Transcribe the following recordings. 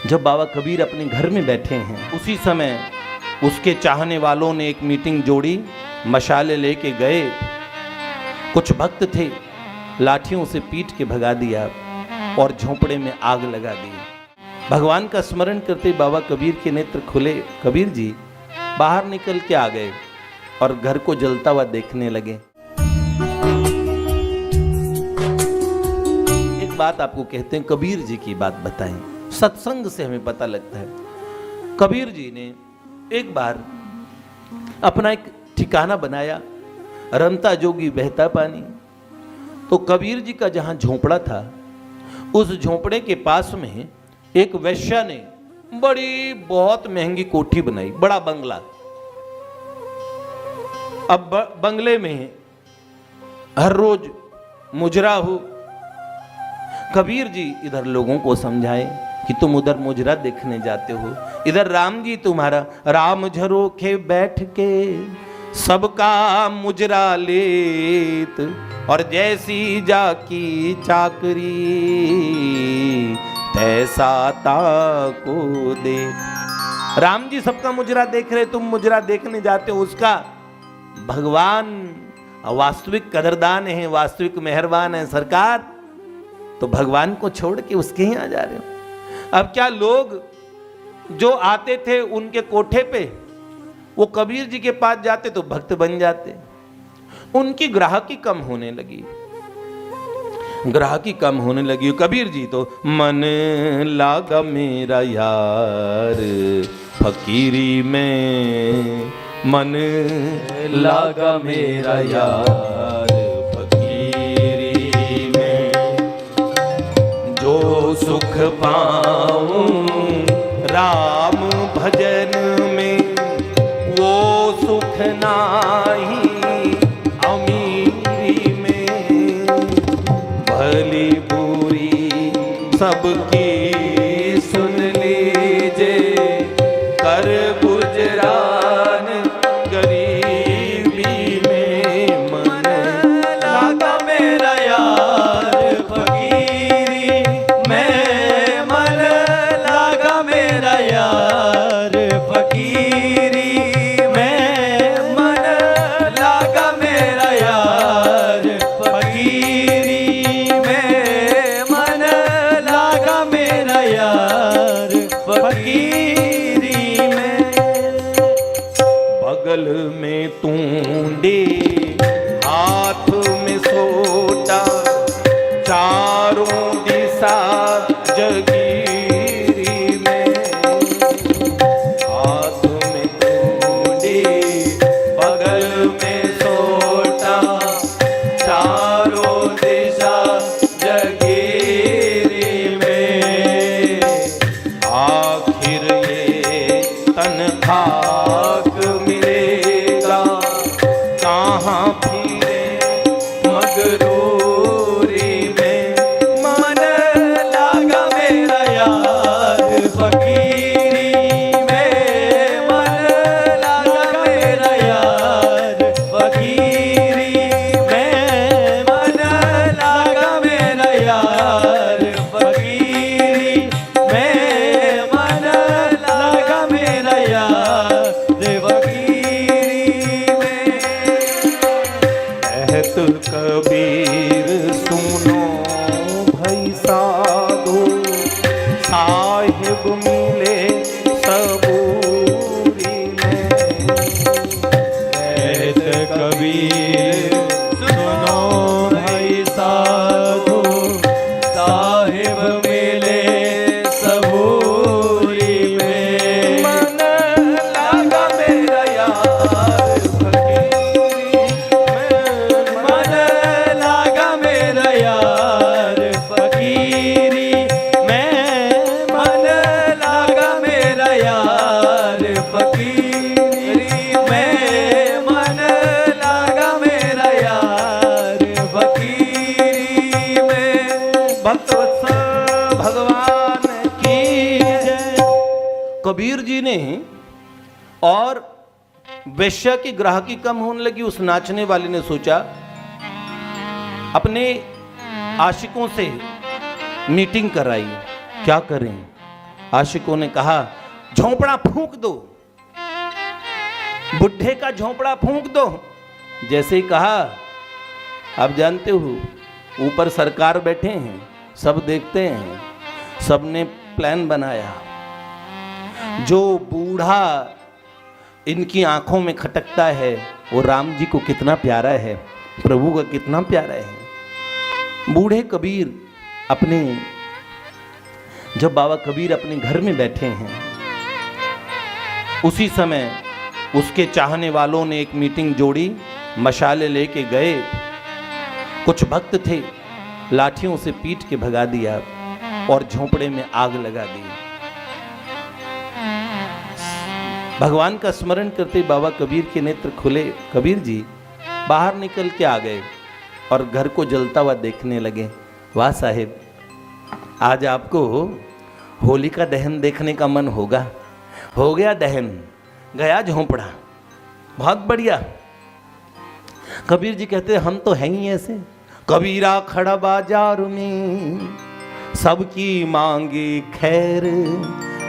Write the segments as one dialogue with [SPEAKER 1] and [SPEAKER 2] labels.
[SPEAKER 1] जब बाबा कबीर अपने घर में बैठे हैं, उसी समय उसके चाहने वालों ने एक मीटिंग जोड़ी, मशाले लेके गए। कुछ भक्त थे, लाठियों से पीट के भगा दिया और झोंपड़े में आग लगा दी। भगवान का स्मरण करते बाबा कबीर के नेत्र खुले। कबीर जी बाहर निकल के आ गए और घर को जलता हुआ देखने लगे। एक बात आपको कहते हैं, कबीर जी की बात बताएं, सत्संग से हमें पता लगता है। कबीर जी ने एक बार अपना एक ठिकाना बनाया, रमता जोगी बहता पानी। तो कबीर जी का जहां झोंपड़ा था, उस झोंपड़े के पास में एक वैश्या ने बड़ी बहुत महंगी कोठी बनाई, बड़ा बंगला। अब बंगले में हर रोज मुजरा हो। कबीर जी इधर लोगों को समझाए कि तुम उधर मुजरा देखने जाते हो, इधर राम जी तुम्हारा राम झरोखे बैठ के सबका मुजरा लेत, और जैसी जाकी चाकरी तैसा ताको दे। राम जी सबका मुजरा देख रहे, तुम मुजरा देखने जाते हो। उसका भगवान वास्तविक कदरदान है, वास्तविक मेहरबान है सरकार, तो भगवान को छोड़ के उसके ही आ जा रहे हो। अब क्या लोग जो आते थे उनके कोठे पे, वो कबीर जी के पास जाते तो भक्त बन जाते। उनकी ग्राहकी कम होने लगी, ग्राहकी कम होने लगी। कबीर जी तो मन लागा मेरा यार फकीरी में, मन लागा मेरा यार फकीरी में, जो सुख पाऊं राम भजन में, वो सुख नाही अमीरी में, भली बुरी सबकी सुन लीजे, कर गुजरान गरीबी में, मन लागा मेरा यार फकीरी में, मन लागा मेरा यार फकीरी में, मन लागा मेरा यार फकीरी में, मन लागा मेरा यार फकीरी में। बगल में तूंडे हाथ में सोटा, चारों दिशा जगीरी में, हाथ में तूंडे बगल में सोटा, चारों दिशा जगीरी में, आखिर ये तन खाक मिलेगा, कहाँ फिरे मगरूरी में, मन लागा मेरा यार फकीरी में, मन लागा मेरा यार फकीरी में, मन लागा मेरा यार फकीरी में, मन लागा मेरा यार फकीरी में। कहत कबीर सुनो भाई साधो, साहिब मिले सबूरी में। कहत कबीर सुनो भाई साधो, साहिब मिले सबूरी में, मन लागा मेरा यार फकीरी में, मन लागा मेरा यार फकीरी में, मन लागा मेरा यार फकीरी में, मन लागा मेरा यार फकीरी में। भक्तवत्सल भगवान की जय। कबीर जी ने और वेश्या की ग्राहकी कम होने लगी। उस नाचने वाले ने सोचा अपने आशिकों से मीटिंग कराई, क्या करें। आशिकों ने कहा झोंपड़ा फूंक दो, बुढ़े का झोंपड़ा फूंक दो। जैसे ही कहा, आप जानते हो ऊपर सरकार बैठे हैं, सब देखते हैं, सबने प्लान बनाया। जो बूढ़ा इनकी आंखों में खटकता है वो राम जी को कितना प्यारा है, प्रभु का कितना प्यारा है। बूढ़े कबीर अपने, जब बाबा कबीर अपने घर में बैठे हैं, उसी समय उसके चाहने वालों ने एक मीटिंग जोड़ी, मशाले लेके गए। कुछ भक्त थे, लाठियों से पीट के भगा दिया और झोंपड़े में आग लगा दी। भगवान का स्मरण करते बाबा कबीर के नेत्र खुले। कबीर जी बाहर निकल के आ गए और घर को जलता हुआ देखने लगे। वाह साहेब, आज आपको होलिका दहन देखने का मन होगा। हो गया दहन, गया झोंपड़ा, बहुत बढ़िया। कबीर जी कहते हम तो हैं ही ऐसे। कबीरा खड़ा बाजार में सबकी मांगे खैर,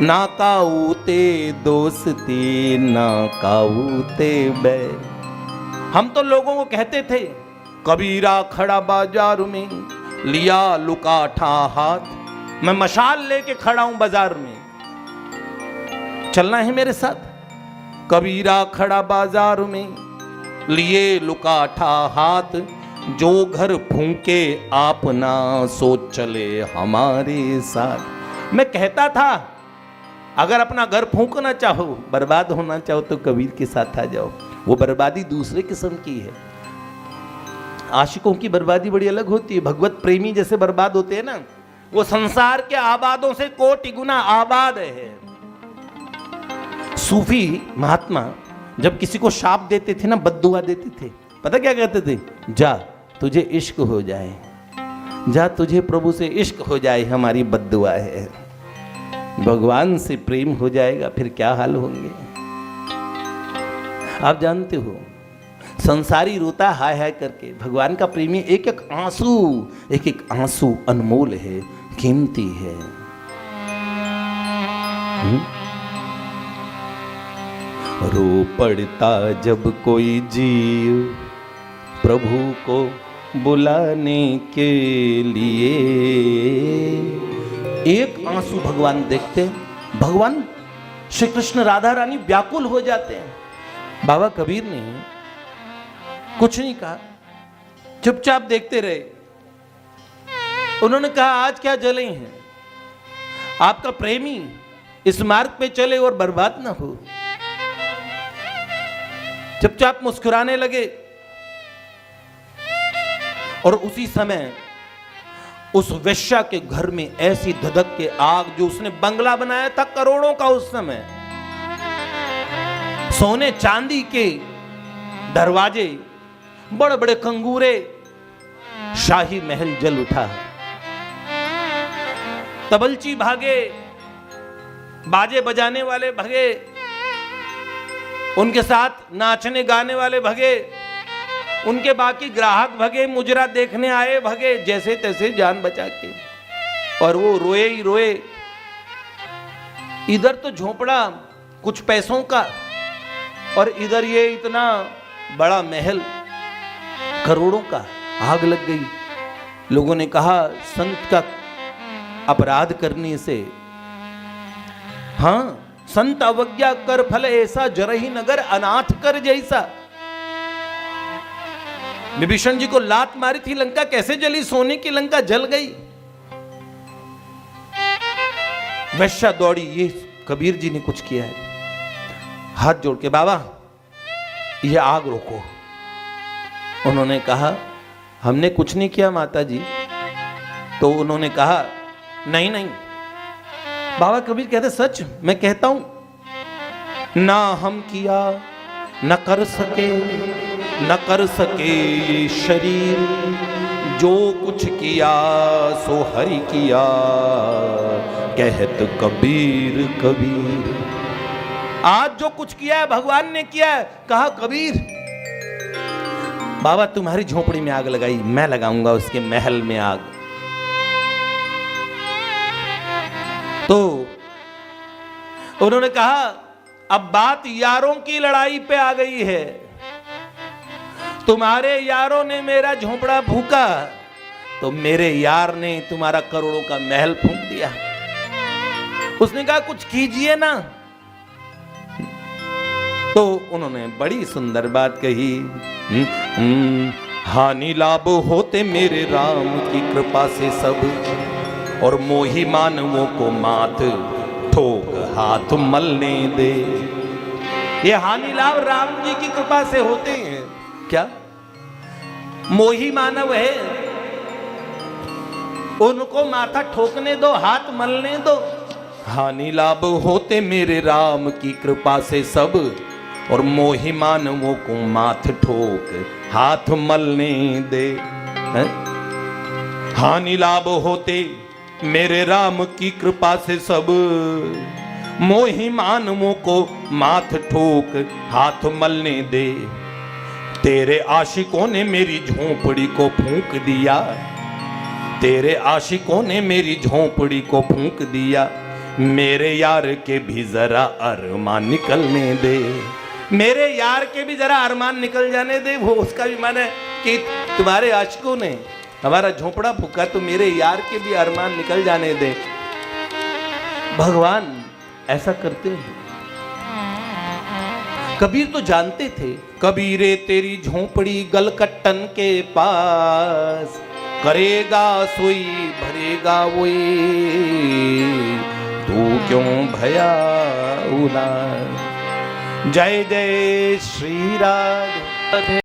[SPEAKER 1] ना काऊते दोस्ती ना काऊते बैर। हम तो लोगों को कहते थे कबीरा खड़ा बाजार में, लिया लुकाठा हाथ, मैं मशाल लेके खड़ा हूं बाजार में, चलना है मेरे साथ। कबीरा खड़ा बाजार में, लिए लुकाठा हाथ, जो घर फूंके आप ना सोच चले हमारे साथ। मैं कहता था अगर अपना घर फूंकना चाहो, बर्बाद होना चाहो तो कबीर के साथ आ जाओ। वो बर्बादी दूसरे किस्म की है। आशिकों की बर्बादी बड़ी अलग होती है। भगवत प्रेमी जैसे बर्बाद होते हैं ना, वो संसार के आबादों से कोटि गुना आबाद है। सूफी महात्मा जब किसी को शाप देते थे ना, बद्दुआ देते थे, पता क्या कहते थे? जा तुझे इश्क हो जाए, जा तुझे प्रभु से इश्क हो जाए, हमारी बद्दुआ है। भगवान से प्रेम हो जाएगा फिर क्या हाल होंगे। आप जानते हो संसारी रोता हाय हाय करके, भगवान का प्रेमी एक एक आंसू अनमोल है, कीमती है। रो पड़ता जब कोई जीव प्रभु को बुलाने के लिए, एक आंसू भगवान देखते हैं। भगवान श्री कृष्ण राधा रानी व्याकुल हो जाते हैं। बाबा कबीर ने कुछ नहीं कहा, चुपचाप देखते रहे। उन्होंने कहा आज क्या जले हैं, आपका प्रेमी इस मार्ग पे चले और बर्बाद ना हो। चुपचाप मुस्कुराने लगे और उसी समय उस वेश्या के घर में ऐसी धधक के आग, जो उसने बंगला बनाया था करोड़ों का उस समय, सोने चांदी के दरवाजे, बड़े बड़े कंगूरे, शाही महल जल उठा। तबलची भागे, बाजे बजाने वाले भगे, उनके साथ नाचने गाने वाले भगे, उनके बाकी ग्राहक भगे, मुजरा देखने आए भगे, जैसे तैसे जान बचा के। और वो रोए ही रोए। इधर तो झोंपड़ा कुछ पैसों का, और इधर ये इतना बड़ा महल करोड़ों का, आग लग गई। लोगों ने कहा संत का अपराध करने से, हाँ, संत अवज्ञा कर फल ऐसा, जरही नगर अनाथ कर जैसा। विभीषण जी को लात मारी थी, लंका कैसे जली? सोने की लंका जल गई। वैश्या दौड़ी, ये कबीर जी ने कुछ किया है। हाथ जोड़ के, बाबा ये आग रोको। उन्होंने कहा हमने कुछ नहीं किया माता जी। तो उन्होंने कहा नहीं नहीं। बाबा कबीर कहते सच, मैं कहता हूं ना हम किया न कर सके ये शरीर, जो कुछ किया सो हरि किया, कहत कबीर कबीर। आज जो कुछ किया है भगवान ने किया है। कहा कबीर, बाबा तुम्हारी झोपड़ी में आग लगाई, मैं लगाऊंगा उसके महल में आग। तो उन्होंने कहा अब बात यारों की लड़ाई पे आ गई है। तुम्हारे यारों ने मेरा झोंपड़ा फूंका तो मेरे यार ने तुम्हारा करोड़ों का महल फूंक दिया। उसने कहा कुछ कीजिए ना। तो उन्होंने बड़ी सुंदर बात कही, हानि लाभ होते मेरे राम की कृपा से सब, और मोही मानवों को मात ठोक हाथ मलने दे। ये हानि लाभ राम जी की कृपा से होते हैं क्या? मोही मानव है, उनको माथा ठोकने दो, हाथ मलने दो। हानि लाभ होते मेरे राम की कृपा से सब, और मोही मानवों को माथ ठोक हाथ मलने दे। हानि लाभ होते मेरे राम की कृपा से सब, मोही मानवों को माथ ठोक हाथ मलने दे। तेरे आशिकों ने मेरी झोंपड़ी को फूंक दिया, तेरे आशिकों ने मेरी झोंपड़ी को फूंक दिया। मेरे यार के भी जरा अरमान निकलने दे, मेरे यार के भी जरा अरमान निकल जाने दे। वो उसका भी मन है कि तुम्हारे आशिकों ने हमारा झोंपड़ा फूंका तो मेरे यार के भी अरमान निकल जाने दे। भगवान ऐसा करते हैं। कबीर तो जानते थे, कबीरे तेरी झोंपड़ी गलकट्टन के पास, करेगा सोई भरेगा वही, तू क्यों भया उदास। जय जय श्री राधे।